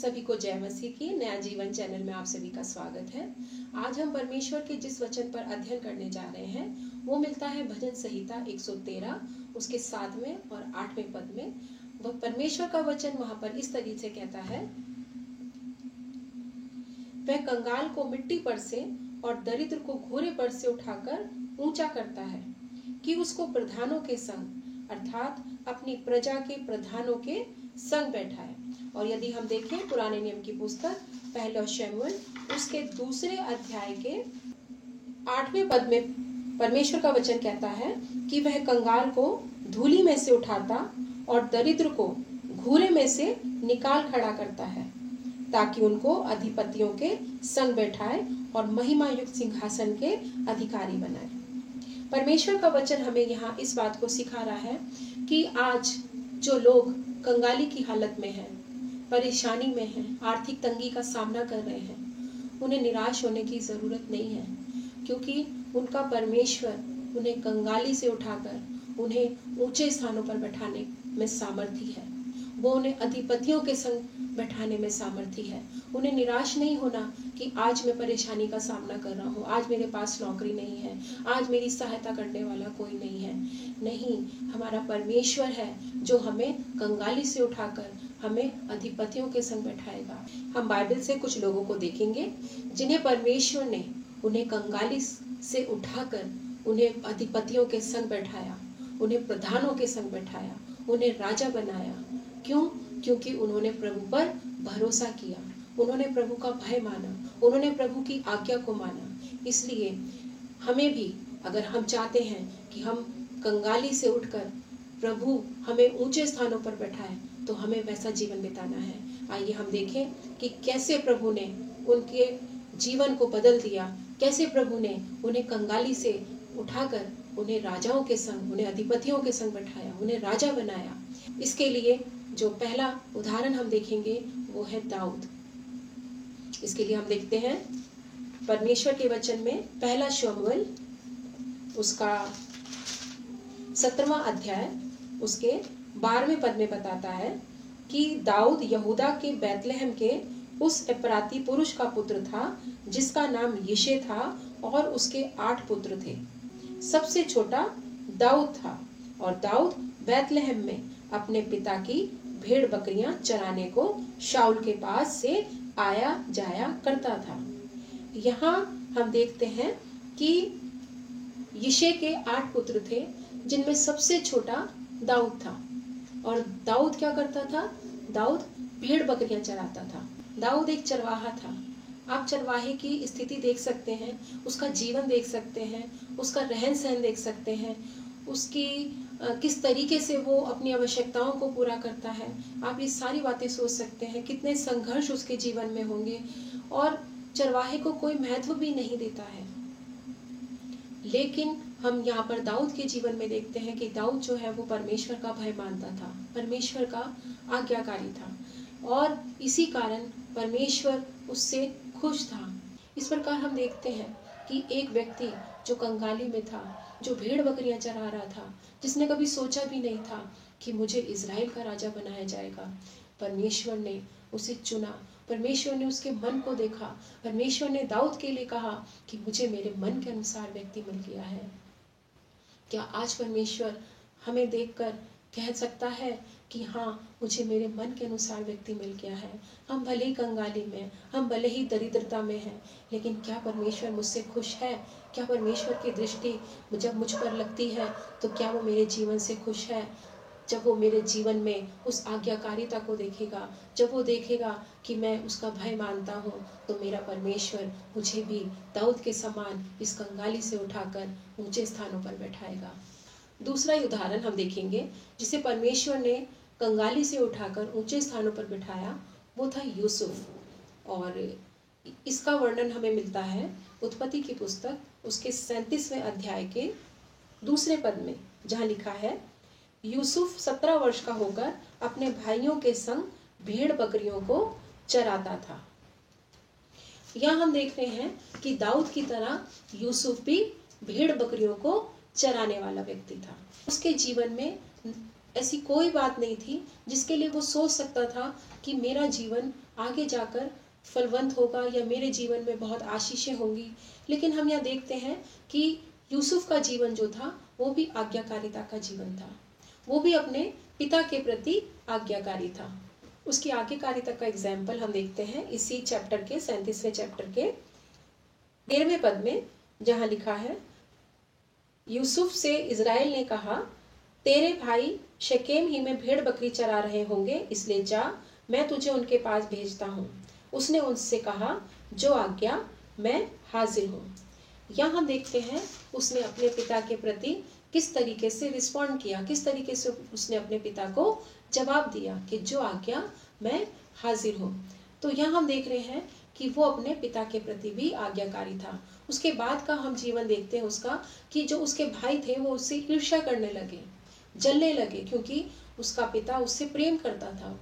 सभी को जय मसीह की नया जीवन चैनल में आप सभी का स्वागत है। आज हम परमेश्वर के जिस वचन पर अध्ययन करने जा रहे हैं वो मिलता है भजन संहिता 113 उसके 7वें और 8वें पद में। वह परमेश्वर का वचन वहां पर इस तरीके से कहता है, वह कंगाल को मिट्टी पर से और दरिद्र को घोड़े पर से उठाकर ऊंचा करता है कि उसको प्रधानों के संग अर्थात अपनी प्रजा के प्रधानों के संग बैठाए। और यदि हम देखें पुराने नियम की पुस्तक पहला शमूएल उसके 2 अध्याय के 8वें पद में परमेश्वर का वचन कहता है कि वह कंगाल को धूली में से उठाता और दरिद्र को घूरे में से निकाल खड़ा करता है ताकि उनको अधिपतियों के संग बैठाए और महिमा युक्त सिंहासन के अधिकारी बनाए। परमेश्वर का वचन हमें यहाँ इस बात को सिखा रहा है कि आज जो लोग कंगाली की हालत में हैं, परेशानी में हैं, आर्थिक तंगी का सामना कर रहे हैं, उन्हें निराश होने की जरूरत नहीं है, क्योंकि उनका परमेश्वर उन्हें कंगाली से उठाकर उन्हें ऊंचे स्थानों पर बैठाने में सामर्थी है। वो उन्हें अधिपतियों के संग बैठाने में सामर्थी है। उन्हें निराश नहीं होना कि आज मैं परेशानी का सामना कर रहा हूँ, आज मेरे पास नौकरी नहीं है, आज मेरी सहायता करने वाला कोई नहीं है। नहीं, हमारा परमेश्वर है जो हमें कंगाली से उठाकर हमें अधिपतियों के संग बैठाएगा। हम बाइबल से कुछ लोगों को देखेंगे जिन्हें परमेश्वर ने उन्हें कंगाली से उठाकर उन्हें अधिपतियों के संग बैठाया, उन्हें प्रधानों के संग बैठाया, उन्हें राजा बनाया। क्यों? क्योंकि उन्होंने प्रभु पर भरोसा किया, उन्होंने प्रभु का भय माना, उन्होंने प्रभु की आज्ञा को माना। इसलिए हमें भी, अगर हम चाहते हैं कि हम कंगाली से उठकर प्रभु हमें ऊंचे स्थानों पर बैठाए, तो हमें वैसा जीवन बिताना है। आइए हम देखें कि कैसे प्रभु ने उनके जीवन को बदल दिया, कैसे प्रभु ने उन्हें कंगाली से उठाकर उन्हें राजाओं के संग, उन्हें अधिपतियों के संग बैठाया, उन्हें राजा बनाया। इसके लिए जो पहला उदाहरण हम देखेंगे वो है दाऊद। इसके लिए हम देखते हैं परमेश्वर के वचन में पहला शमूएल उसका 17वां अध्याय उसके 12वें पद में बताता है कि दाऊद यहूदा के बैतलहम के उस एपराती पुरुष का पुत्र था जिसका नाम यिशै था और उसके 8 पुत्र थे। सबसे छोटा दाऊद था और दाऊद बैतलहम में अपने पिता की भेड़ बकरियां चराने को शाऊल के पास से आया जाया करता था। यहाँ हम देखते हैं कि यिशै के 8 पुत्र थे जिनमें सबसे छोटा दाऊद था। और दाऊद क्या करता था? दाऊद भेड़ बकरियां चराता था। दाऊद एक चरवाहा था। आप चरवाहे की स्थिति देख सकते हैं, उसका जीवन देख सकते हैं, उसका रहन सहन देख सकते हैं, उसकी किस तरीके से वो अपनी आवश्यकताओं को पूरा करता है। आप ये सारी बातें सोच सकते हैं, कितने संघर्ष उसके जीवन में होंगे। और चरवाहे को कोई महत्व भी नहीं देता है। लेकिन हम यहाँ पर दाऊद के जीवन में देखते हैं कि दाऊद जो है वो परमेश्वर का भय मानता था, परमेश्वर का आज्ञाकारी था और इसी कारण परमेश्वर उससे खुश था। इस प्रकार हम देखते हैं कि एक व्यक्ति जो कंगाली में था, जो भेड़ बकरियां चरा रहा था, जिसने कभी सोचा भी नहीं था कि मुझे इज़राइल का राजा बनाया जाएगा, परमेश्वर ने उसे चुना, परमेश्वर ने उसके मन को देखा, परमेश्वर ने दाऊद के लिए कहा कि मुझे मेरे मन के अनुसार व्यक्ति मिल गया है। क्या आज परमेश्वर हमें देखकर कह सकता है कि हाँ, मुझे मेरे मन के अनुसार व्यक्ति मिल गया है? हम भले ही कंगाली में, हम भले ही दरिद्रता में हैं, लेकिन क्या परमेश्वर मुझसे खुश है? क्या परमेश्वर की दृष्टि जब मुझ पर लगती है तो क्या वो मेरे जीवन से खुश है? जब वो मेरे जीवन में उस आज्ञाकारिता को देखेगा, जब वो देखेगा कि मैं उसका भय मानता हूँ, तो मेरा परमेश्वर मुझे भी दाऊद के समान इस कंगाली से उठाकर ऊंचे स्थानों पर बैठाएगा। दूसरा उदाहरण हम देखेंगे जिसे परमेश्वर ने कंगाली से उठाकर ऊंचे स्थानों पर बिठाया, वो था यूसुफ। और इसका वर्णन हमें मिलता है उत्पत्ति की पुस्तक उसके 37वें अध्याय के 2 पद में, जहाँ लिखा है, यूसुफ 17 वर्ष का होकर अपने भाइयों के संग भेड़ बकरियों को चराता था। यहाँ हम देख रहे हैं कि दाऊद की तरह यूसुफ भी भेड़ बकरियों को चराने वाला व्यक्ति था। उसके जीवन में ऐसी कोई बात नहीं थी जिसके लिए वो सोच सकता था कि मेरा जीवन आगे जाकर फलवंत होगा या मेरे जीवन में बहुत आशीषें होंगी। लेकिन हम यहाँ देखते हैं कि यूसुफ का जीवन जो था वो भी आज्ञाकारिता का जीवन था, वो भी अपने पिता के प्रति आज्ञाकारी था। उसकी आज्ञाकारिता का एग्जाम्पल हम देखते हैं इसी चैप्टर के 37वें चैप्टर के 13वें पद में, जहां लिखा है, यूसुफ से इज़राइल ने कहा, तेरे भाई शकेम ही में भेड़ बकरी चरा रहे होंगे, इसलिए जा, मैं तुझे उनके पास भेजता हूँ। उसने उनसे कहा, जो आज्ञा, मैं हाजिर हूँ। यहाँ हम देखते हैं उसने अपने पिता के प्रति किस तरीके से रिस्पॉन्ड किया, किस तरीके से उसने अपने पिता को जवाब दिया कि जो आज्ञा, मैं हाजिर हूँ। तो यहाँ हम देख रहे हैं कि वो अपने पिता के प्रति भी आज्ञाकारी था। उसके बाद का हम जीवन देखते हैं उसका, कि जो उसके भाई थे वो उससे ईर्ष्या करने लगे, जलने लगे, क्योंकि उसका पिता उससे प्रेम करता था।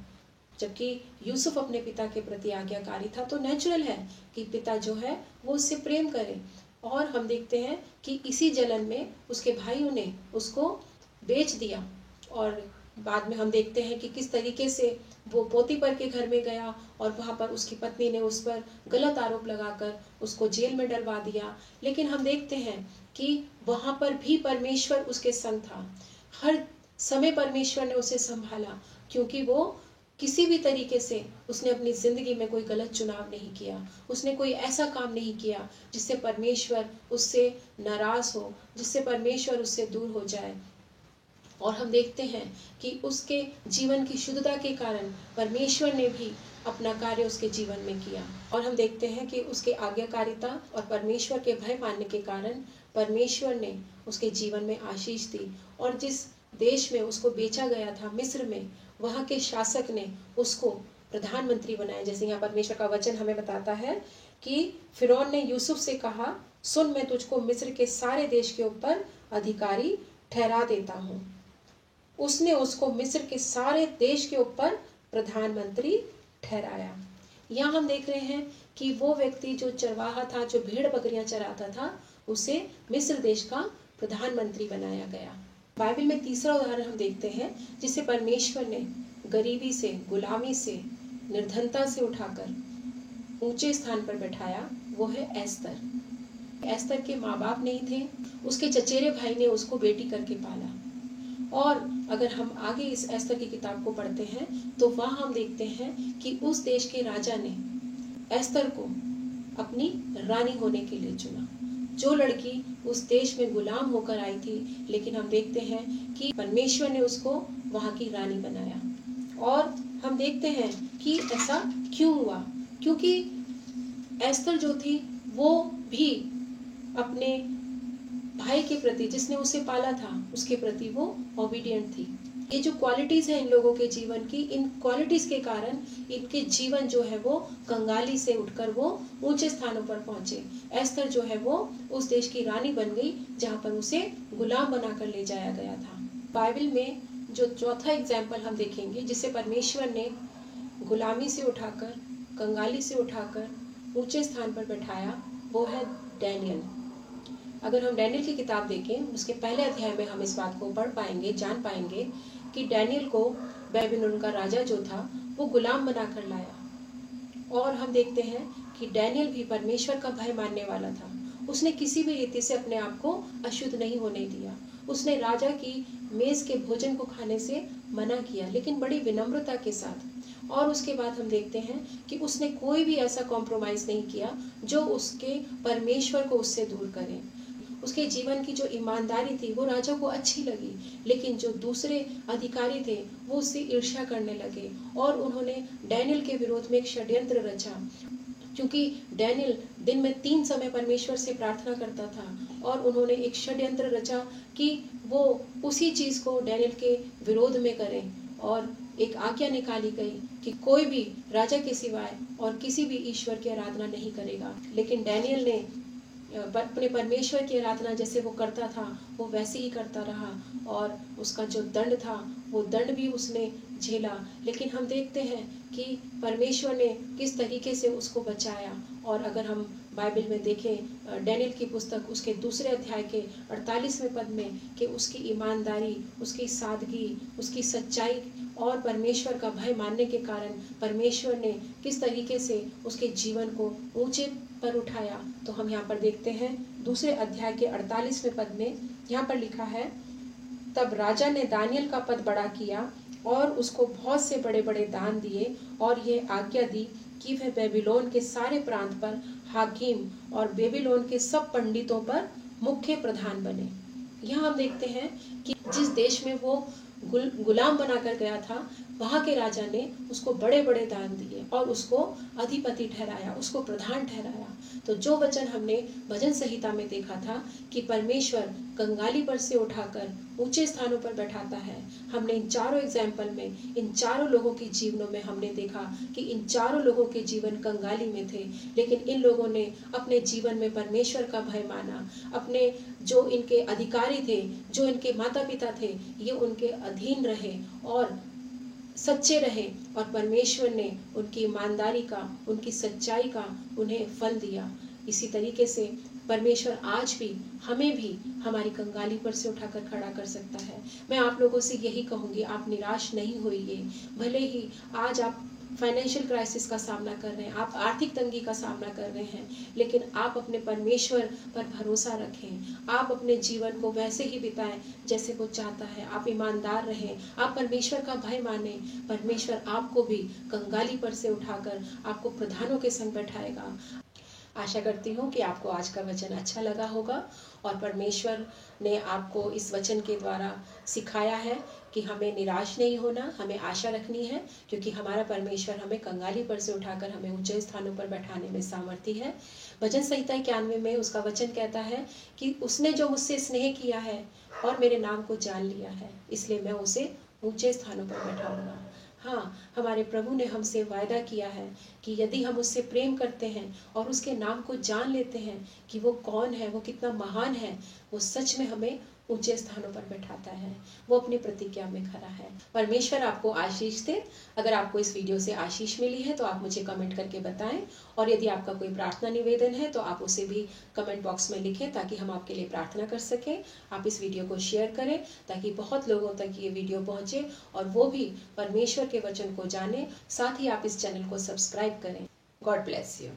जबकि यूसुफ अपने पिता के प्रति आज्ञाकारी था, तो नेचुरल है कि पिता जो है वो उससे प्रेम करे। और हम देखते हैं कि इसी जलन में उसके भाइयों ने उसको बेच दिया। और बाद में हम देखते हैं कि किस तरीके से वो पोतीपर के घर में गया और वहां पर उसकी पत्नी ने उस पर गलत आरोप लगाकर उसको जेल में डलवा दिया। लेकिन हम देखते हैं कि वहां पर भी परमेश्वर उसके संग था। हर समय परमेश्वर ने उसे संभाला, क्योंकि वो किसी भी तरीके से उसने अपनी जिंदगी में कोई गलत चुनाव नहीं किया। उसने कोई ऐसा काम नहीं किया जिससे परमेश्वर उससे नाराज हो, जिससे परमेश्वर उससे दूर हो जाए। और हम देखते हैं कि उसके जीवन की शुद्धता के कारण परमेश्वर ने भी अपना कार्य उसके जीवन में किया। और हम देखते हैं कि उसके आज्ञाकारिता और परमेश्वर के भय मानने के कारण परमेश्वर ने उसके जीवन में आशीष दी। और जिस देश में उसको बेचा गया था, मिस्र में, वहां के शासक ने उसको प्रधानमंत्री बनाया। जैसे यहाँ परमेश्वर का वचन हमें बताता है कि फिरौन ने यूसुफ से कहा, सुन, मैं तुझको मिस्र के सारे देश के ऊपर अधिकारी ठहरा देता हूँ। उसने उसको मिस्र के सारे देश के ऊपर प्रधानमंत्री ठहराया। यहाँ हम देख रहे हैं कि वो व्यक्ति जो चरवाहा था, जो भेड़ बकरियां चराता था, उसे मिस्र देश का प्रधानमंत्री बनाया गया। बाइबल में तीसरा उदाहरण हम देखते हैं जिसे परमेश्वर ने गरीबी से, गुलामी से, निर्धनता से उठाकर ऊंचे स्थान पर बैठाया, वो है एस्तर। एस्तर के माँ बाप नहीं थे, उसके चचेरे भाई ने उसको बेटी करके पाला। और अगर हम आगे इस एस्तर की किताब को पढ़ते हैं तो वहां हम देखते हैं कि उस देश के राजा ने एस्तर को अपनी रानी होने के लिए चुना। जो लड़की उस देश में गुलाम होकर आई थी, लेकिन हम देखते हैं कि परमेश्वर ने उसको वहां की रानी बनाया। और हम देखते हैं कि ऐसा क्यों हुआ, क्योंकि एस्तर जो थी वो भी अपने भाई के प्रति, जिसने उसे पाला था, उसके प्रति वो ओबीडिएंट थी। ये जो क्वालिटीज है इन लोगों के जीवन की, इन क्वालिटीज के कारण इनके जीवन जो है वो कंगाली से उठकर वो ऊंचे स्थानों पर पहुंचे। एस्तर जो है वो उस देश की रानी बन गई जहां पर उसे गुलाम बनाकर ले जाया गया था। बाइबल में जो चौथा एग्जाम्पल हम देखेंगे जिसे परमेश्वर ने गुलामी से उठाकर, कंगाली से उठाकर ऊंचे स्थान पर बैठाया, वो है डैनियल। अगर हम डैनियल की किताब देखें, उसके पहले अध्याय में हम इस बात को पढ़ पाएंगे, जान पाएंगे कि डैनियल को बेबीलोन का राजा जो था वो गुलाम बनाकर लाया। और हम देखते हैं कि डैनियल भी परमेश्वर का भय मानने वाला था। उसने किसी भी रीति से अपने आप को अशुद्ध नहीं होने दिया। उसने राजा की मेज के भोजन को खाने से मना किया, लेकिन बड़ी विनम्रता के साथ। और उसके बाद हम देखते हैं कि उसने कोई भी ऐसा कॉम्प्रोमाइज नहीं किया जो उसके परमेश्वर को उससे दूर करे। उसके जीवन की जो ईमानदारी थी वो राजा को अच्छी लगी, लेकिन जो दूसरे अधिकारी थे वो उससे ईर्ष्या करने लगे और उन्होंने डैनियल के विरोध में एक षड्यंत्र रचा। क्योंकि डैनियल दिन में 3 समय परमेश्वर से प्रार्थना करता था और उन्होंने एक षड्यंत्र रचा कि वो उसी चीज को डैनियल के विरोध में करें। और एक आज्ञा निकाली गई कि कोई भी राजा के सिवाय और किसी भी ईश्वर की आराधना नहीं करेगा। लेकिन डैनियल ने अपने परमेश्वर की आराधना जैसे वो करता था वो वैसे ही करता रहा और उसका जो दंड था वो दंड भी उसने झेला। लेकिन हम देखते हैं कि परमेश्वर ने किस तरीके से उसको बचाया। और अगर हम बाइबल में देखें डैनियल की पुस्तक उसके 2 अध्याय के 48वें पद में कि उसकी ईमानदारी, उसकी सादगी, उसकी सच्चाई और परमेश्वर का भय मानने के कारण परमेश्वर ने किस तरीके से उसके जीवन को ऊंचे पर उठाया। तो हम यहाँ पर देखते हैं दूसरे अध्याय के 48वें पद में यहाँ पर लिखा है, तब राजा ने दानियल का पद बड़ा किया और उसको बहुत से बड़े बड़े दान दिए और ये आज्ञा दी कि वह बेबीलोन के सारे प्रांत पर हाकिम और बेबीलोन के सब पंडितों पर मुख्य प्रधान बने। यहाँ हम देखते हैं कि जिस देश में वो गुलाम बनाकर गया था, वहां के राजा ने उसको बड़े बड़े दान दिए और उसको अधिपति ठहराया, उसको प्रधान ठहराया। तो जो वचन हमने भजन संहिता में देखा था कि परमेश्वर कंगाली पर से उठाकर ऊंचे स्थानों पर बैठाता है, हमने इन चारों एग्जाम्पल में, इन चारों लोगों के जीवनों में हमने देखा कि इन चारों लोगों के जीवन कंगाली में थे, लेकिन इन लोगों ने अपने जीवन में परमेश्वर का भय माना। अपने जो इनके अधिकारी थे, जो इनके माता पिता थे, ये उनके अधीन रहे और सच्चे रहे और परमेश्वर ने उनकी ईमानदारी का, उनकी सच्चाई का उन्हें फल दिया। इसी तरीके से परमेश्वर आज भी हमें भी हमारी कंगाली पर से उठाकर खड़ा कर सकता है। मैं आप लोगों से यही कहूंगी, आप निराश नहीं होइए। भले ही आज आप फाइनेंशियल क्राइसिस का सामना कर रहे हैं, आप आर्थिक तंगी का सामना कर रहे हैं, लेकिन आप अपने परमेश्वर पर भरोसा रखें। आप अपने जीवन को वैसे ही बिताएं जैसे वो चाहता है। आप ईमानदार रहें, आप परमेश्वर का भय माने। परमेश्वर आपको भी कंगाली पर से उठाकर आपको प्रधानों के संग बैठाएगा। आशा करती हूँ कि आपको आज का वचन अच्छा लगा होगा और परमेश्वर ने आपको इस वचन के द्वारा सिखाया है कि हमें निराश नहीं होना, हमें आशा रखनी है, क्योंकि हमारा परमेश्वर हमें कंगाली पर से उठाकर हमें ऊंचे स्थानों पर बैठाने में सामर्थी है। भजन संहिता 91 में उसका वचन कहता है कि उसने जो मुझसे स्नेह किया है और मेरे नाम को जान लिया है, इसलिए मैं उसे ऊंचे स्थानों पर बैठाऊंगा। हाँ, हमारे प्रभु ने हमसे वायदा किया है कि यदि हम उससे प्रेम करते हैं और उसके नाम को जान लेते हैं कि वो कौन है, वो कितना महान है, वो सच में हमें ऊंचे स्थानों पर बैठाता है। वो अपनी प्रतिज्ञा में खरा है। परमेश्वर आपको आशीष दे। अगर आपको इस वीडियो से आशीष मिली है तो आप मुझे कमेंट करके बताएं, और यदि आपका कोई प्रार्थना निवेदन है तो आप उसे भी कमेंट बॉक्स में लिखें ताकि हम आपके लिए प्रार्थना कर सकें। आप इस वीडियो को शेयर करें ताकि बहुत लोगों तक ये वीडियो पहुंचे और वो भी परमेश्वर के वचन को जाने। साथ ही आप इस चैनल को सब्सक्राइब करें। God bless you.